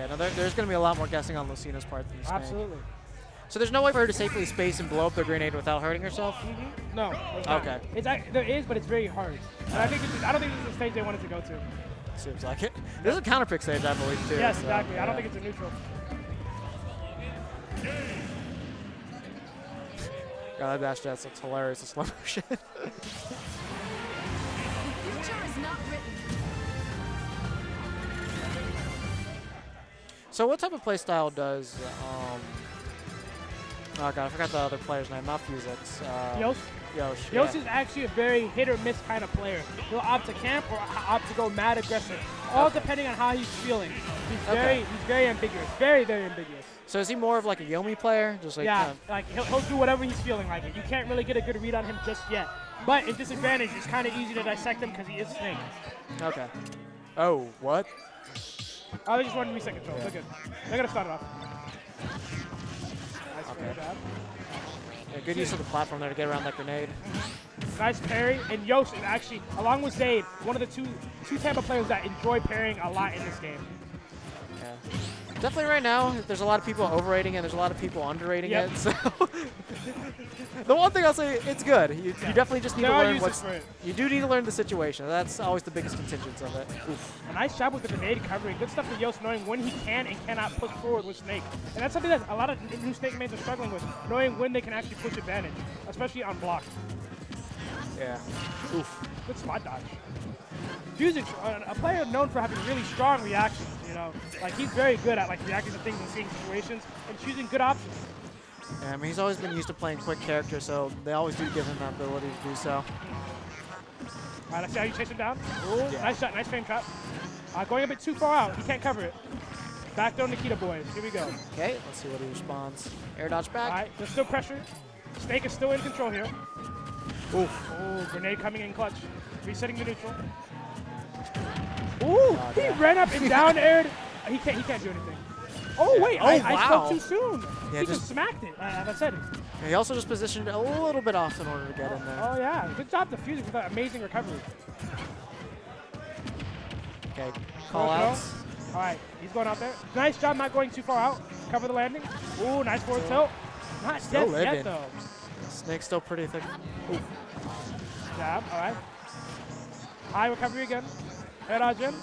Yeah, no, there's going to be a lot more guessing on Lucina's part than Snake. Absolutely. So there's no way for her to safely space and blow up the grenade without hurting herself? Mm-hmm. No. Okay. There is, but it's very hard. And I don't think this is the stage they wanted to go to. Seems like it. This is a counter pick stage, I believe, too. Yes, so, exactly. yeah. I don't think it's a neutral. God, that dash that's hilarious. The slow motion. Future is not written. So what type of play style does oh god, I forgot the other player's name, not Phuzix. Yosh? Yosh. Yosh Yeah. is actually a very hit or miss kind of player. He'll opt to camp or opt to go mad aggressive, all depending on how he's feeling. He's very ambiguous, very ambiguous. So is he more of like a Yomi player? Just like Yeah, like he'll do whatever he's feeling like it. You can't really get a good read on him just yet. But in disadvantage, it's kind of easy to dissect him because he is Snake. Okay. Oh, what? Oh, they just wanted to reset control. Yeah. They're good. They're going to start it off. Nice Okay. jab. Yeah, good use of the platform there to get around that grenade. Nice parry. And Yosh is actually, along with Zayd, one of the two Tampa players that enjoy parrying a lot in this game. Yeah. Definitely right now, there's a lot of people overrating it, there's a lot of people underrating it. So the one thing I'll say, it's good. You definitely just need to learn what's. You do need to learn the situation. That's always the biggest contingent of it. Oof. A nice job with the grenade covering. Good stuff with Yosh knowing when he can and cannot push forward with Snake. And that's something that a lot of new Snake mains are struggling with, knowing when they can actually push advantage, especially on block. Yeah. Oof. Good spot dodge. Phuzix, a player known for having really strong reactions, you know. Like, he's very good at, like, reacting to things and seeing situations and choosing good options. Yeah, I mean, he's always been used to playing quick characters, so they always do give him that ability to do so. All right, let's see how you chase him down. Ooh, Yeah. nice shot, nice frame trap. Going a bit too far out. He can't cover it. Back throw Nikita boys. Here we go. Okay, let's see what he responds. Air dodge back. All right, there's still pressure. Snake is still in control here. Oof. Oh, grenade coming in clutch. Resetting the neutral. Ooh, Oh, he yeah. ran up and down aired. He can't do anything. Oh, wait, Oh, I spoke wow. too soon. Yeah, He just smacked it. That's it. And he also just positioned a little bit off in order to get in there. Oh, yeah. Good job defusing with that amazing recovery. Okay, call Throw. outs. All right, he's going out there. Nice job not going too far out. Cover the landing. Ooh, nice forward tilt. Not Still dead yet, living. though. Snake's still pretty thick. Oof. Jab, all right. High recovery again. Air dodge in.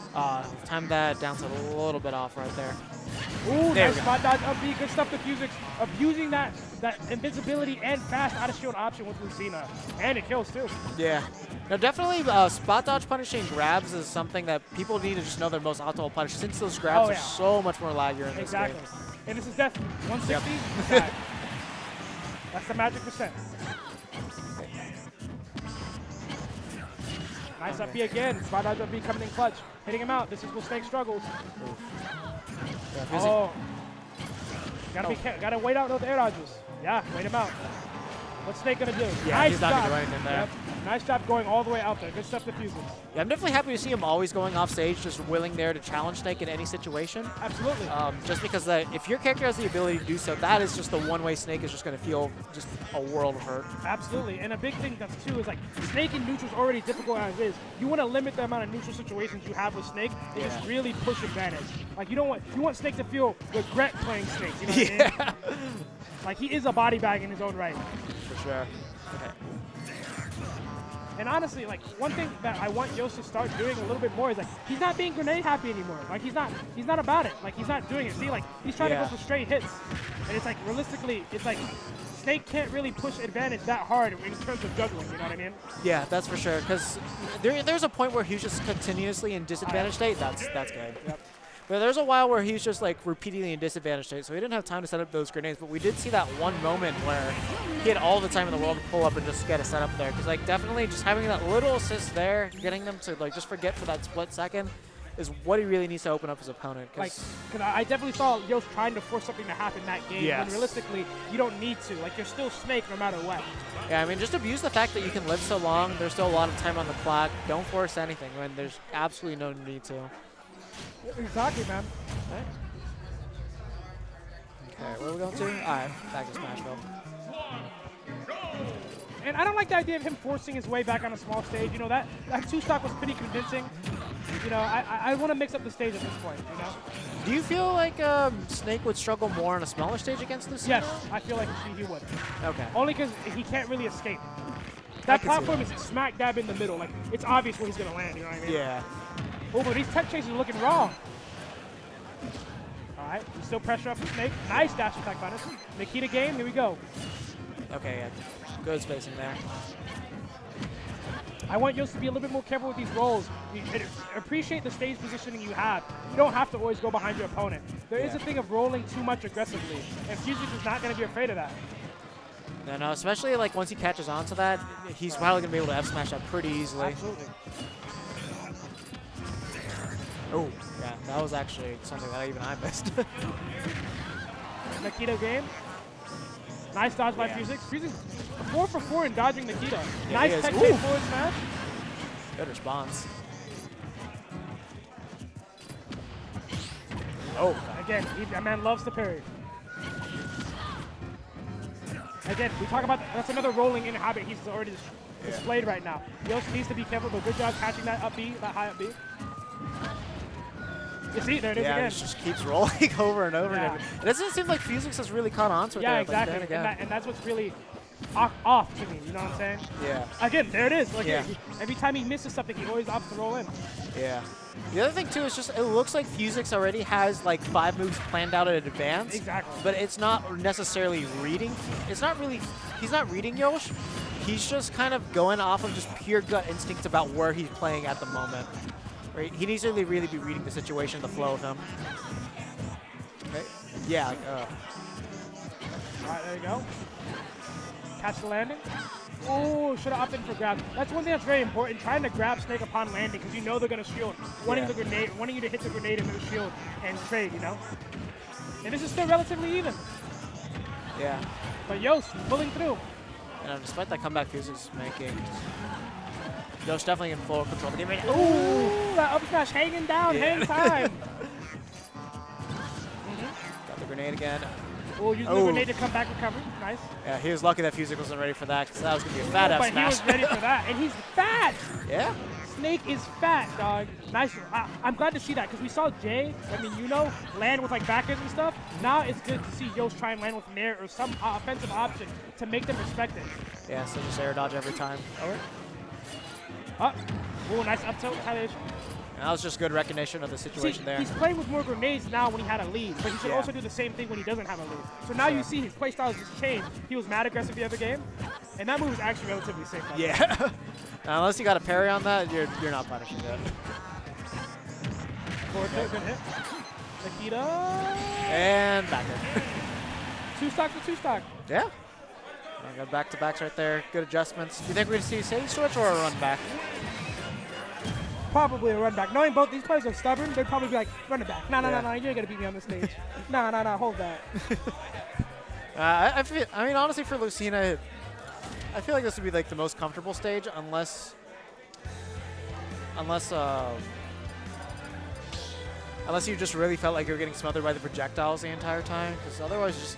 Timed that down to a little bit off right there. Ooh, There we nice go. spot dodge up B. Good stuff to Phuzix. Abusing that invincibility and fast out of shield option with Lucina. And it kills too. Yeah. Now definitely spot dodge punishing grabs is something that people need to just know their most optimal punish since those grabs Oh, are yeah. so much more laggier in this Exactly. game. And this is death. 160. Yep. That. That's the magic percent. Nice up B again. Spot dodge up B coming in clutch. Hitting him out. This is where Snake struggles. Yeah, Phuzix- Oh. Gotta wait out those air dodges. Yeah, wait him out. What's Snake gonna do? Yeah, nice he's not job. gonna do anything there. Yep. Nice job going all the way out there. Good stuff to Phuzix. Yeah, I'm definitely happy to see him always going off stage, just willing there to challenge Snake in any situation. Absolutely. Just because if your character has the ability to do so, that is just the one way Snake is just going to feel just a world of hurt. Absolutely. And a big thing that's too is like Snake in neutral's already difficult as is. You want to limit the amount of neutral situations you have with Snake and just really push advantage. Like you want Snake to feel regret playing Snake. You know what I mean? Like he is a body bag in his own right. For sure. Okay. And honestly, like one thing that I want Yosh to start doing a little bit more is like he's not being grenade happy anymore. Like he's not about it. Like he's not doing it. See, like he's trying to go for straight hits, and it's like realistically, it's like Snake can't really push advantage that hard in terms of juggling. You know what I mean? Yeah, that's for sure. Because there's a point where he's just continuously in disadvantage state. That's good. Yep. But there's a while where he's just like repeatedly in disadvantage state, so he didn't have time to set up those grenades. But we did see that one moment where he had all the time in the world to pull up and just get a setup there. Because like definitely just having that little assist there, getting them to like just forget for that split second, is what he really needs to open up his opponent. Cause I definitely saw Yosh trying to force something to happen that game. Yes. When realistically, you don't need to. Like you're still Snake no matter what. Yeah, I mean, just abuse the fact that you can live so long. There's still a lot of time on the clock. Don't force anything when there's absolutely no need to. Exactly, man. Okay, where are we going to? All right, back to Smashville. And I don't like the idea of him forcing his way back on a small stage. You know, that 2 stock was pretty convincing. you know, I want to mix up the stage at this point, you know? Do you feel like Snake would struggle more on a smaller stage against Lucina? Yes, I feel like he would. Okay. Only because he can't really escape. That platform is smack dab in the middle. Like, it's obvious where he's going to land, you know what I mean? Yeah. Oh, but these tech chases are looking wrong. All right, still pressure off the Snake. Nice dash attack bonus. Nikita game, here we go. Okay, yeah. Good spacing there. I want Yost to be a little bit more careful with these rolls. You appreciate the stage positioning you have. You don't have to always go behind your opponent. There is a thing of rolling too much aggressively, and Phuzix is not going to be afraid of that. No, especially like once he catches on to that, he's probably going to be able to F-smash that pretty easily. Absolutely. Oh, yeah, that was actually something that even I missed. Nikita game. Nice dodge by Phuzix. Phuzix 4 for 4 in dodging Nikita. Yeah, nice tech chase forward smash. Good response. Oh, again, that man loves to parry. Again, we talk about that's another rolling in habit he's already displayed right now. He also needs to be careful, but good job catching that up B, that high up B. You see, there it is again. Yeah, it just keeps rolling over and over again. It doesn't seem like Phuzix has really caught on to it. Yeah, there, exactly. But then again. And that's what's really off to me, you know what I'm saying? Yeah. Again, there it is. Like every time he misses something, he always opts to roll in. Yeah. The other thing too is just it looks like Phuzix already has like 5 moves planned out in advance. Exactly. But it's not necessarily reading. It's not really. He's not reading Yosh. He's just kind of going off of just pure gut instinct about where he's playing at the moment. Right? He needs to really be reading the situation, the flow of him. Okay. Yeah. All right, there you go. Catch the landing. Oh, should have opted for grab. That's one thing that's very important, trying to grab Snake upon landing, because you know they're going to shield. Wanting the grenade, wanting you to hit the grenade into the shield and trade, you know? And this is still relatively even. Yeah. But Yost pulling through. And despite that comeback Phuzix is making, Yost definitely in full control of the game right now. Ooh, that up smash hanging down, hang time. Got the grenade again. Oh, using the grenade to come back recovery. Nice. Yeah, he was lucky that Phuzix wasn't ready for that, because that was going to be a fat F smash. But he was ready for that, and he's fat. Yeah. Snake is fat, dog. Nice. I'm glad to see that, because we saw Jay, land with like backers and stuff. Now it's good to see Yost try and land with Nair or some offensive option to make them respect it. Yeah, so just air dodge every time. Oh, nice up tilt retaliation. And that was just good recognition of the situation there. He's playing with more grenades now when he had a lead, but he should also do the same thing when he doesn't have a lead. So now you see his playstyle has just changed. He was mad aggressive the other game, and that move is actually relatively safe. Yeah. Unless you got a parry on that, you're not punishing it. Forward tilt, good hit. Nikita. And back in. 2-stock to 2-stock. Yeah. Got back-to-backs right there. Good adjustments. Do you think we're going to see a stage switch or a run back? Probably a run back. Knowing both these players are stubborn, they'd probably be like, run it back. No, you ain't going to beat me on the stage. No, hold that. I mean, honestly, for Lucina, I feel like this would be like the most comfortable stage unless you just really felt like you were getting smothered by the projectiles the entire time, because otherwise just,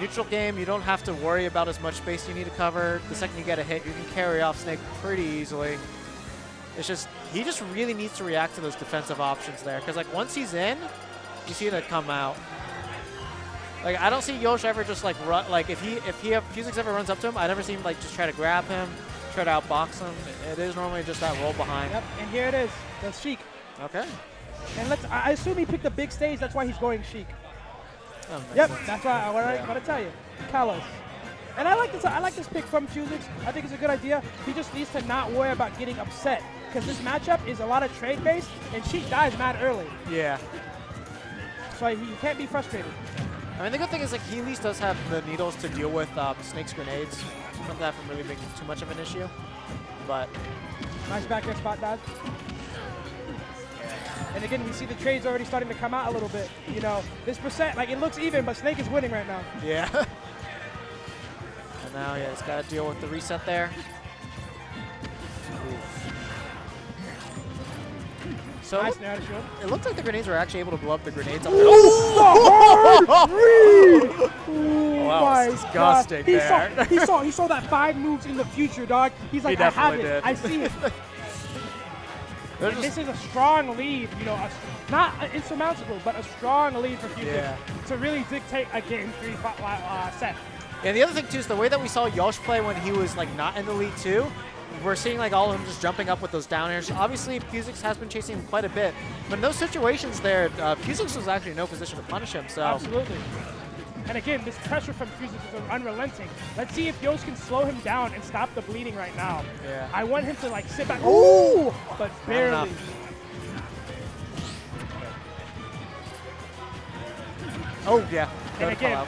neutral game, you don't have to worry about as much space you need to cover. The second you get a hit, you can carry off Snake pretty easily. It's just, he just really needs to react to those defensive options there, because like once he's in, you see that come out. Like I don't see Yosh ever just like run, like if Phuzix ever runs up to him, I never see him like just try to grab him, try to outbox him. It is normally just that roll behind. Yep, and here it is, the Sheik. Okay. And I assume he picked a big stage, that's why he's going Sheik. Yep, that's why I want to tell you. Kalos. And I like this pick from Phuzix. I think it's a good idea. He just needs to not worry about getting upset, because this matchup is a lot of trade based, and Sheik dies mad early. Yeah. So he can't be frustrated. I mean, the good thing is like he at least does have the needles to deal with Snake's grenades. Prevent that from really being too much of an issue. But nice back air spot dodge. And again, we see the trades already starting to come out a little bit. This percent, like it looks even, but Snake is winning right now. Yeah. And now, he's got to deal with the reset there. So nice nair to shield. It looked like the grenades were actually able to blow up the grenades. Oh, the hard read! Oh wow, disgusting there. He saw that 5 moves in the future, dog. He's like, I have it. I see it. And this is a strong lead, you know, not insurmountable, but a strong lead for Phuzix to really dictate a game 3 set. And the other thing too is the way that we saw Yosh play when he was like not in the lead too. We're seeing like all of them just jumping up with those down airs. Obviously, Phuzix has been chasing him quite a bit, but in those situations there, Phuzix was actually in no position to punish him. So absolutely. And again, this pressure from Phuzix is unrelenting. Let's see if Yosh can slow him down and stop the bleeding right now. Yeah. I want him to like sit back. Ooh! But barely. Oh yeah. And again,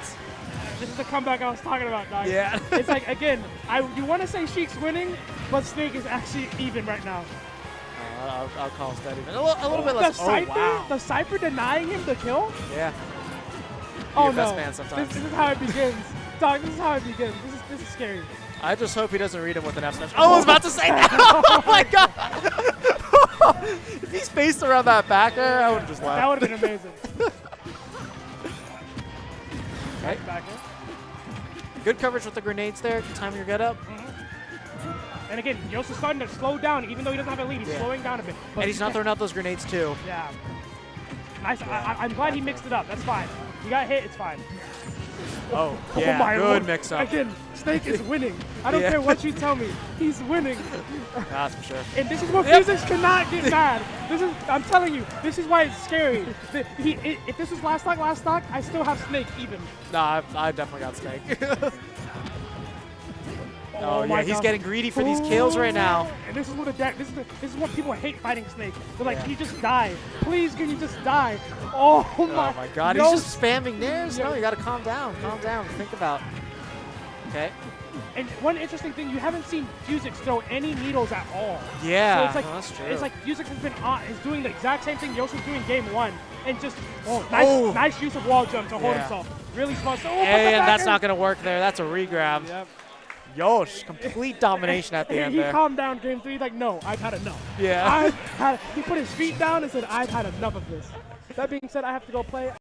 this is the comeback I was talking about, guys. Yeah. It's like, again, you want to say Sheik's winning, but Snake is actually even right now. I'll call Stead even. A little bit less. The Cypher denying him the kill? Yeah. Oh no. Man sometimes. This is how it begins. Dog, this is how it begins. This is scary. I just hope he doesn't read him with an F smash. Oh, I was about to say that. Oh my god. If he spaced around that back air, I would have just laughed. That would have been amazing. Okay. Good coverage with the grenades there. Time your get up. And again, Yosh is starting to slow down, even though he doesn't have a lead. He's slowing down a bit. But and he's not throwing out those grenades too. Yeah. Nice. Yeah. I'm glad he mixed it up. That's fine. You got hit. It's fine. Oh, yeah. My good Lord. mix up. Again, Snake is winning. I don't care what you tell me. He's winning. That's for sure. And this is what Phuzix cannot get mad. I'm telling you, this is why it's scary. If this was last stock, I still have Snake even. Nah, I definitely got Snake. Oh yeah, he's getting greedy for these kills right now. And this is what this is what people hate fighting Snake. They're like, can you just die? Please, can you just die? Oh my god, he's just spamming nairs. No, you gotta calm down. Calm down. Think about. Okay. And one interesting thing, you haven't seen Phuzix throw any needles at all. Yeah, so it's like, that's true. It's like Phuzix has been is doing the exact same thing Yosh was doing game 1, and just nice use of wall jump to hold himself. Really smart. So, and that's not gonna work there. That's a regrab. Yep. Yosh, complete domination at the end he there. calmed down game 3, like, no, I've had enough. Yeah. He put his feet down and said, I've had enough of this. That being said, I have to go play.